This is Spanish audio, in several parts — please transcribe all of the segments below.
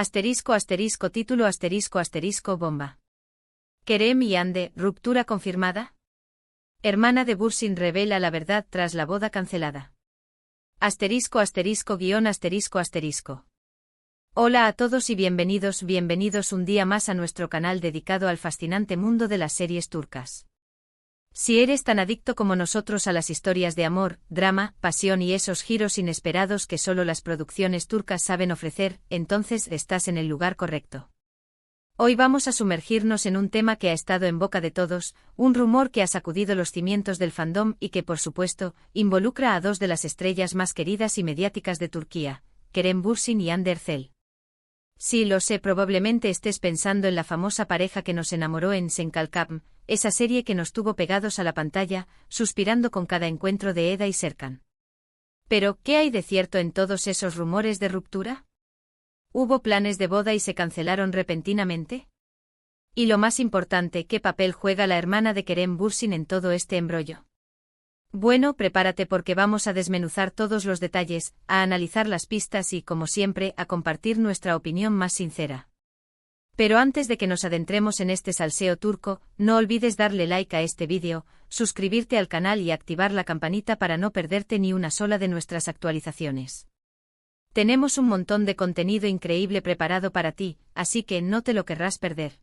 Asterisco asterisco título asterisco asterisco bomba. Kerem y Hande, ruptura confirmada. Hermana de Bürsin revela la verdad tras la boda cancelada. Asterisco asterisco guión asterisco asterisco. Hola a todos y bienvenidos un día más a nuestro canal dedicado al fascinante mundo de las series turcas. Si eres tan adicto como nosotros a las historias de amor, drama, pasión y esos giros inesperados que solo las producciones turcas saben ofrecer, entonces estás en el lugar correcto. Hoy vamos a sumergirnos en un tema que ha estado en boca de todos, un rumor que ha sacudido los cimientos del fandom y que, por supuesto, involucra a dos de las estrellas más queridas y mediáticas de Turquía, Kerem Bürsin y Hande Erçel. Sí, lo sé, probablemente estés pensando en la famosa pareja que nos enamoró en Senkalkam, esa serie que nos tuvo pegados a la pantalla, suspirando con cada encuentro de Eda y Serkan. Pero, ¿qué hay de cierto en todos esos rumores de ruptura? ¿Hubo planes de boda y se cancelaron repentinamente? Y lo más importante, ¿qué papel juega la hermana de Kerem Bürsin en todo este embrollo? Bueno, prepárate porque vamos a desmenuzar todos los detalles, a analizar las pistas y, como siempre, a compartir nuestra opinión más sincera. Pero antes de que nos adentremos en este salseo turco, no olvides darle like a este vídeo, suscribirte al canal y activar la campanita para no perderte ni una sola de nuestras actualizaciones. Tenemos un montón de contenido increíble preparado para ti, así que no te lo querrás perder.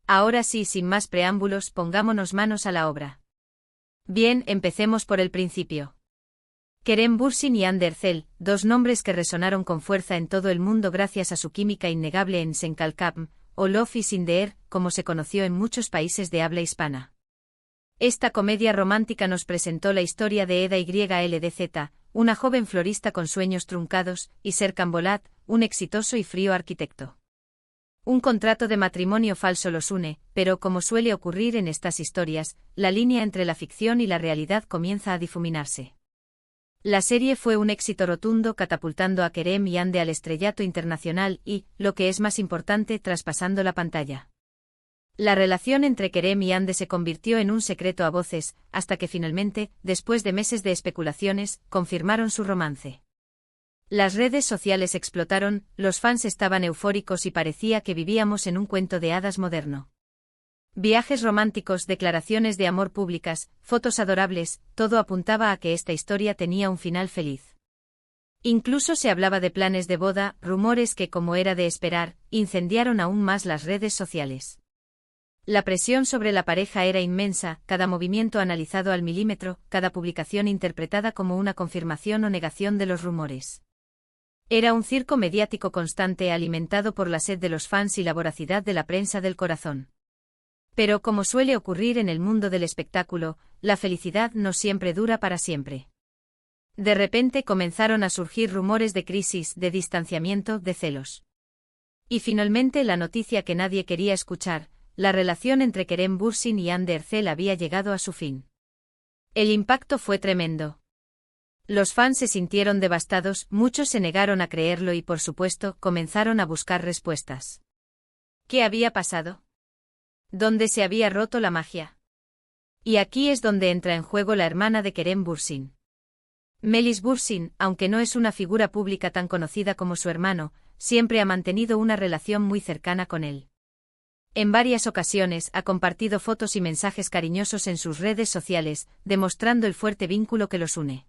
Ahora sí, sin más preámbulos, pongámonos manos a la obra. Bien, empecemos por el principio. Kerem Bürsin y Hande Erçel, dos nombres que resonaron con fuerza en todo el mundo gracias a su química innegable en Senkalkam, o Love is in the Air, como se conoció en muchos países de habla hispana. Esta comedia romántica nos presentó la historia de Eda YLDZ, una joven florista con sueños truncados, y Serkan Bolat, un exitoso y frío arquitecto. Un contrato de matrimonio falso los une, pero como suele ocurrir en estas historias, la línea entre la ficción y la realidad comienza a difuminarse. La serie fue un éxito rotundo, catapultando a Kerem y Hande al estrellato internacional y, lo que es más importante, traspasando la pantalla. La relación entre Kerem y Hande se convirtió en un secreto a voces, hasta que finalmente, después de meses de especulaciones, confirmaron su romance. Las redes sociales explotaron, los fans estaban eufóricos y parecía que vivíamos en un cuento de hadas moderno. Viajes románticos, declaraciones de amor públicas, fotos adorables, todo apuntaba a que esta historia tenía un final feliz. Incluso se hablaba de planes de boda, rumores que, como era de esperar, incendiaron aún más las redes sociales. La presión sobre la pareja era inmensa, cada movimiento analizado al milímetro, cada publicación interpretada como una confirmación o negación de los rumores. Era un circo mediático constante alimentado por la sed de los fans y la voracidad de la prensa del corazón. Pero como suele ocurrir en el mundo del espectáculo, la felicidad no siempre dura para siempre. De repente comenzaron a surgir rumores de crisis, de distanciamiento, de celos. Y finalmente la noticia que nadie quería escuchar, la relación entre Kerem Bürsin y Hande Erçel había llegado a su fin. El impacto fue tremendo. Los fans se sintieron devastados, muchos se negaron a creerlo y, por supuesto, comenzaron a buscar respuestas. ¿Qué había pasado? ¿Dónde se había roto la magia? Y aquí es donde entra en juego la hermana de Kerem Bürsin. Melis Bürsin, aunque no es una figura pública tan conocida como su hermano, siempre ha mantenido una relación muy cercana con él. En varias ocasiones ha compartido fotos y mensajes cariñosos en sus redes sociales, demostrando el fuerte vínculo que los une.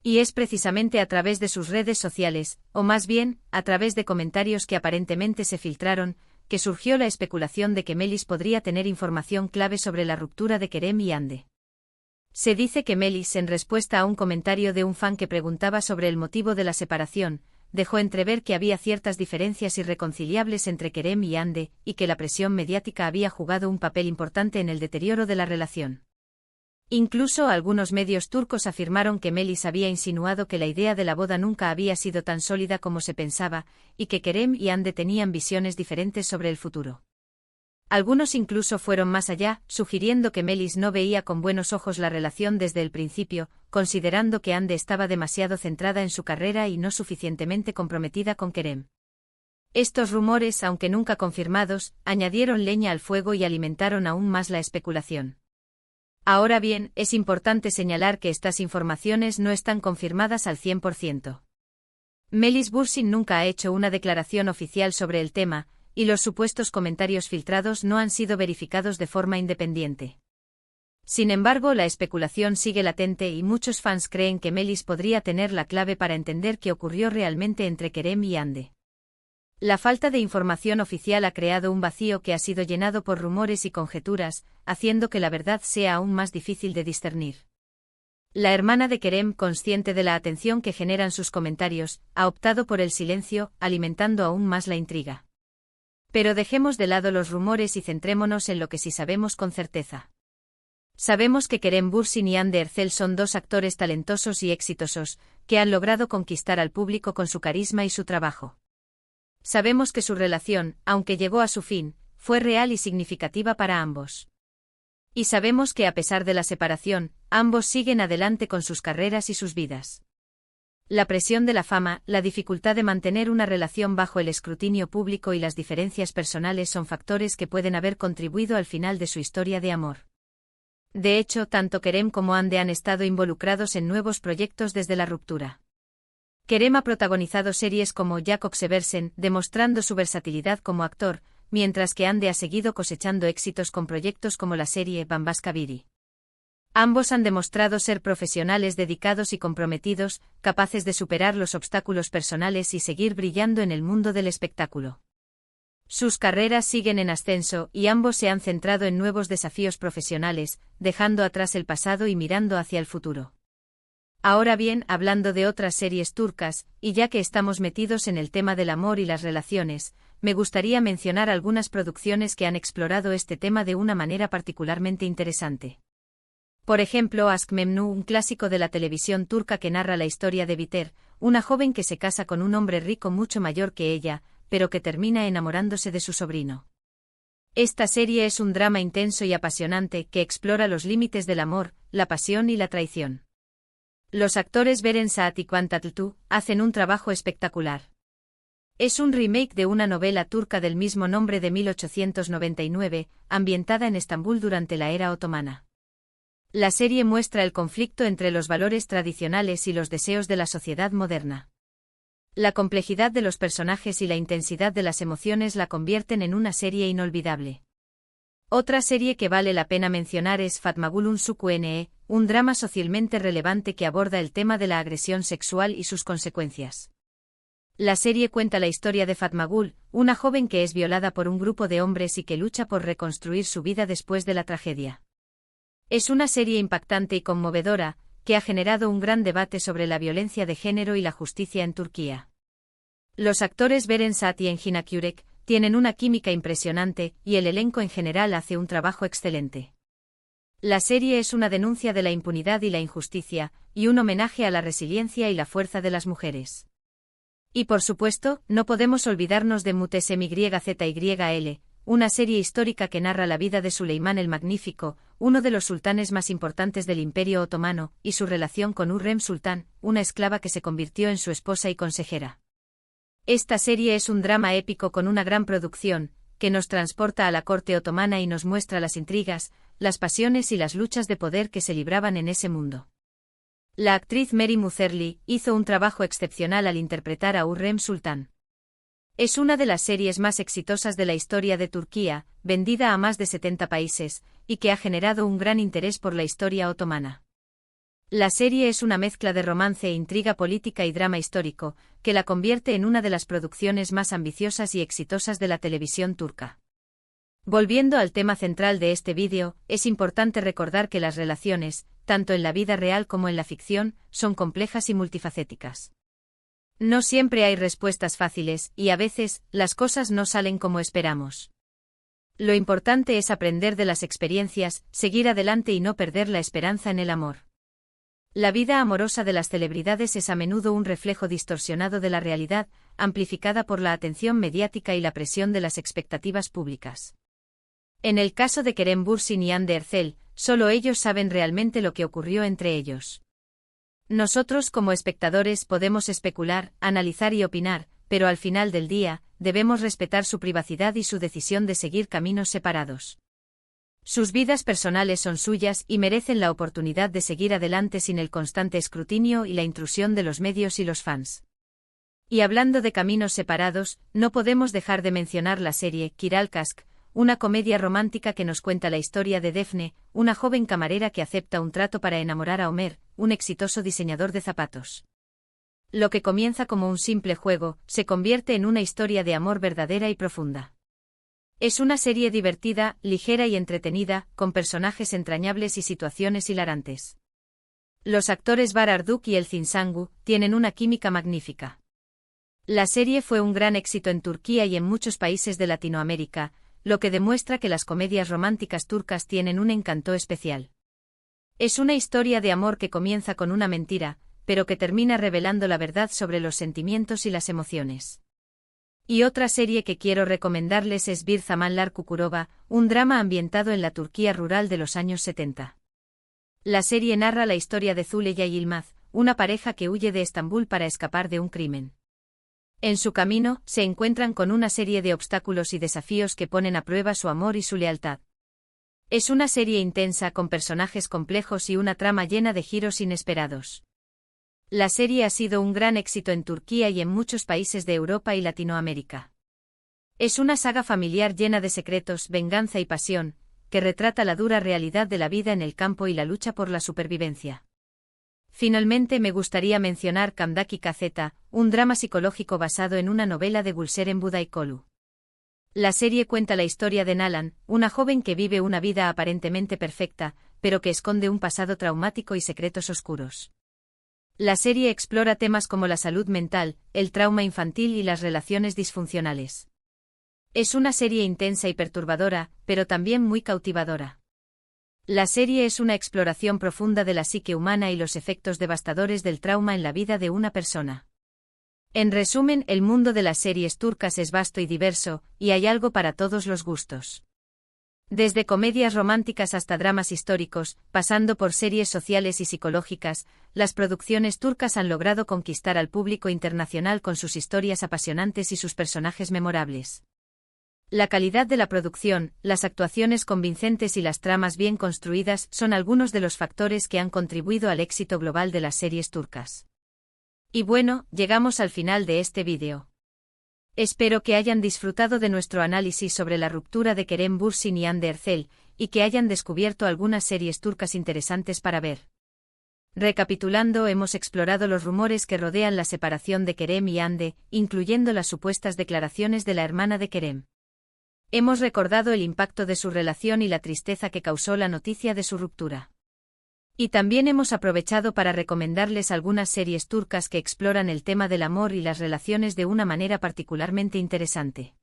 Y es precisamente a través de sus redes sociales, o más bien, a través de comentarios que aparentemente se filtraron, que surgió la especulación de que Melis podría tener información clave sobre la ruptura de Kerem y Hande. Se dice que Melis, en respuesta a un comentario de un fan que preguntaba sobre el motivo de la separación, dejó entrever que había ciertas diferencias irreconciliables entre Kerem y Hande, y que la presión mediática había jugado un papel importante en el deterioro de la relación. Incluso algunos medios turcos afirmaron que Melis había insinuado que la idea de la boda nunca había sido tan sólida como se pensaba, y que Kerem y Hande tenían visiones diferentes sobre el futuro. Algunos incluso fueron más allá, sugiriendo que Melis no veía con buenos ojos la relación desde el principio, considerando que Hande estaba demasiado centrada en su carrera y no suficientemente comprometida con Kerem. Estos rumores, aunque nunca confirmados, añadieron leña al fuego y alimentaron aún más la especulación. Ahora bien, es importante señalar que estas informaciones no están confirmadas al 100%. Melis Bursin nunca ha hecho una declaración oficial sobre el tema, y los supuestos comentarios filtrados no han sido verificados de forma independiente. Sin embargo, la especulación sigue latente y muchos fans creen que Melis podría tener la clave para entender qué ocurrió realmente entre Kerem y Hande. La falta de información oficial ha creado un vacío que ha sido llenado por rumores y conjeturas, haciendo que la verdad sea aún más difícil de discernir. La hermana de Kerem, consciente de la atención que generan sus comentarios, ha optado por el silencio, alimentando aún más la intriga. Pero dejemos de lado los rumores y centrémonos en lo que sí sabemos con certeza. Sabemos que Kerem Bürsin y Hande Erçel son dos actores talentosos y exitosos, que han logrado conquistar al público con su carisma y su trabajo. Sabemos que su relación, aunque llegó a su fin, fue real y significativa para ambos. Y sabemos que a pesar de la separación, ambos siguen adelante con sus carreras y sus vidas. La presión de la fama, la dificultad de mantener una relación bajo el escrutinio público y las diferencias personales son factores que pueden haber contribuido al final de su historia de amor. De hecho, tanto Kerem como Hande han estado involucrados en nuevos proyectos desde la ruptura. Kerem ha protagonizado series como Jakob Seversen, demostrando su versatilidad como actor, mientras que Hande ha seguido cosechando éxitos con proyectos como la serie Bambaşka Biri. Ambos han demostrado ser profesionales dedicados y comprometidos, capaces de superar los obstáculos personales y seguir brillando en el mundo del espectáculo. Sus carreras siguen en ascenso y ambos se han centrado en nuevos desafíos profesionales, dejando atrás el pasado y mirando hacia el futuro. Ahora bien, hablando de otras series turcas, y ya que estamos metidos en el tema del amor y las relaciones, me gustaría mencionar algunas producciones que han explorado este tema de una manera particularmente interesante. Por ejemplo, Aşk Memnu, un clásico de la televisión turca que narra la historia de Biter, una joven que se casa con un hombre rico mucho mayor que ella, pero que termina enamorándose de su sobrino. Esta serie es un drama intenso y apasionante que explora los límites del amor, la pasión y la traición. Los actores Beren Saat y Kıvanç Tatlıtuğ hacen un trabajo espectacular. Es un remake de una novela turca del mismo nombre de 1899, ambientada en Estambul durante la era otomana. La serie muestra el conflicto entre los valores tradicionales y los deseos de la sociedad moderna. La complejidad de los personajes y la intensidad de las emociones la convierten en una serie inolvidable. Otra serie que vale la pena mencionar es Fatma Gül'ün Suçu Ne, un drama socialmente relevante que aborda el tema de la agresión sexual y sus consecuencias. La serie cuenta la historia de Fatma Gül, una joven que es violada por un grupo de hombres y que lucha por reconstruir su vida después de la tragedia. Es una serie impactante y conmovedora, que ha generado un gran debate sobre la violencia de género y la justicia en Turquía. Los actores Beren Saat y Engin Akyürek tienen una química impresionante y el elenco en general hace un trabajo excelente. La serie es una denuncia de la impunidad y la injusticia, y un homenaje a la resiliencia y la fuerza de las mujeres. Y por supuesto, no podemos olvidarnos de Muhteşem Yüzyıl, una serie histórica que narra la vida de Süleyman el Magnífico, uno de los sultanes más importantes del Imperio Otomano, y su relación con Hürrem Sultán, una esclava que se convirtió en su esposa y consejera. Esta serie es un drama épico con una gran producción, que nos transporta a la corte otomana y nos muestra las intrigas, las pasiones y las luchas de poder que se libraban en ese mundo. La actriz Mary Muzerli hizo un trabajo excepcional al interpretar a Hürrem Sultán. Es una de las series más exitosas de la historia de Turquía, vendida a más de 70 países, y que ha generado un gran interés por la historia otomana. La serie es una mezcla de romance e intriga política y drama histórico, que la convierte en una de las producciones más ambiciosas y exitosas de la televisión turca. Volviendo al tema central de este vídeo, es importante recordar que las relaciones, tanto en la vida real como en la ficción, son complejas y multifacéticas. No siempre hay respuestas fáciles, y a veces, las cosas no salen como esperamos. Lo importante es aprender de las experiencias, seguir adelante y no perder la esperanza en el amor. La vida amorosa de las celebridades es a menudo un reflejo distorsionado de la realidad, amplificada por la atención mediática y la presión de las expectativas públicas. En el caso de Kerem Bürsin y Hande Erçel, solo ellos saben realmente lo que ocurrió entre ellos. Nosotros como espectadores podemos especular, analizar y opinar, pero al final del día, debemos respetar su privacidad y su decisión de seguir caminos separados. Sus vidas personales son suyas y merecen la oportunidad de seguir adelante sin el constante escrutinio y la intrusión de los medios y los fans. Y hablando de caminos separados, no podemos dejar de mencionar la serie Kiral Kask, una comedia romántica que nos cuenta la historia de Daphne, una joven camarera que acepta un trato para enamorar a Homer, un exitoso diseñador de zapatos. Lo que comienza como un simple juego, se convierte en una historia de amor verdadera y profunda. Es una serie divertida, ligera y entretenida, con personajes entrañables y situaciones hilarantes. Los actores Bararduk y Elçin Sangu tienen una química magnífica. La serie fue un gran éxito en Turquía y en muchos países de Latinoamérica, lo que demuestra que las comedias románticas turcas tienen un encanto especial. Es una historia de amor que comienza con una mentira, pero que termina revelando la verdad sobre los sentimientos y las emociones. Y otra serie que quiero recomendarles es Bir Zamanlar Kukurova, un drama ambientado en la Turquía rural de los años 70. La serie narra la historia de Zuleya y Yılmaz, una pareja que huye de Estambul para escapar de un crimen. En su camino, se encuentran con una serie de obstáculos y desafíos que ponen a prueba su amor y su lealtad. Es una serie intensa con personajes complejos y una trama llena de giros inesperados. La serie ha sido un gran éxito en Turquía y en muchos países de Europa y Latinoamérica. Es una saga familiar llena de secretos, venganza y pasión, que retrata la dura realidad de la vida en el campo y la lucha por la supervivencia. Finalmente me gustaría mencionar Kamdaki Kazeta, un drama psicológico basado en una novela de Gülseren Budaykolu. La serie cuenta la historia de Nalan, una joven que vive una vida aparentemente perfecta, pero que esconde un pasado traumático y secretos oscuros. La serie explora temas como la salud mental, el trauma infantil y las relaciones disfuncionales. Es una serie intensa y perturbadora, pero también muy cautivadora. La serie es una exploración profunda de la psique humana y los efectos devastadores del trauma en la vida de una persona. En resumen, el mundo de las series turcas es vasto y diverso, y hay algo para todos los gustos. Desde comedias románticas hasta dramas históricos, pasando por series sociales y psicológicas, las producciones turcas han logrado conquistar al público internacional con sus historias apasionantes y sus personajes memorables. La calidad de la producción, las actuaciones convincentes y las tramas bien construidas son algunos de los factores que han contribuido al éxito global de las series turcas. Y bueno, llegamos al final de este vídeo. Espero que hayan disfrutado de nuestro análisis sobre la ruptura de Kerem Bürsin y Hande Erçel, y que hayan descubierto algunas series turcas interesantes para ver. Recapitulando, hemos explorado los rumores que rodean la separación de Kerem y Hande, incluyendo las supuestas declaraciones de la hermana de Kerem. Hemos recordado el impacto de su relación y la tristeza que causó la noticia de su ruptura. Y también hemos aprovechado para recomendarles algunas series turcas que exploran el tema del amor y las relaciones de una manera particularmente interesante.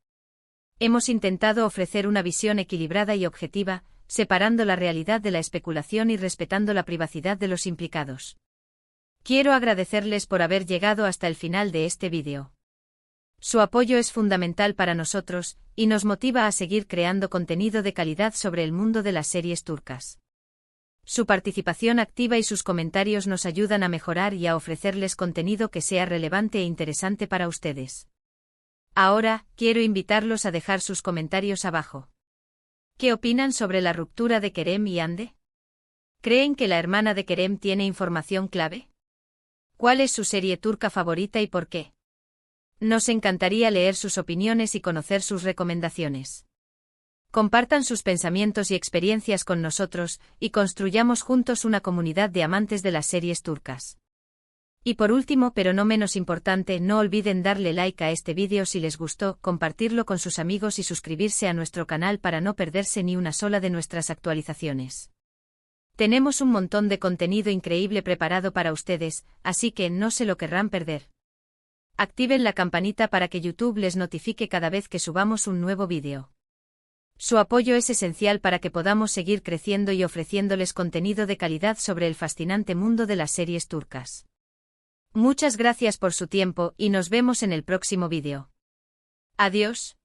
Hemos intentado ofrecer una visión equilibrada y objetiva, separando la realidad de la especulación y respetando la privacidad de los implicados. Quiero agradecerles por haber llegado hasta el final de este vídeo. Su apoyo es fundamental para nosotros, y nos motiva a seguir creando contenido de calidad sobre el mundo de las series turcas. Su participación activa y sus comentarios nos ayudan a mejorar y a ofrecerles contenido que sea relevante e interesante para ustedes. Ahora, quiero invitarlos a dejar sus comentarios abajo. ¿Qué opinan sobre la ruptura de Kerem y Hande? ¿Creen que la hermana de Kerem tiene información clave? ¿Cuál es su serie turca favorita y por qué? Nos encantaría leer sus opiniones y conocer sus recomendaciones. Compartan sus pensamientos y experiencias con nosotros, y construyamos juntos una comunidad de amantes de las series turcas. Y por último, pero no menos importante, no olviden darle like a este vídeo si les gustó, compartirlo con sus amigos y suscribirse a nuestro canal para no perderse ni una sola de nuestras actualizaciones. Tenemos un montón de contenido increíble preparado para ustedes, así que no se lo querrán perder. Activen la campanita para que YouTube les notifique cada vez que subamos un nuevo vídeo. Su apoyo es esencial para que podamos seguir creciendo y ofreciéndoles contenido de calidad sobre el fascinante mundo de las series turcas. Muchas gracias por su tiempo y nos vemos en el próximo vídeo. Adiós.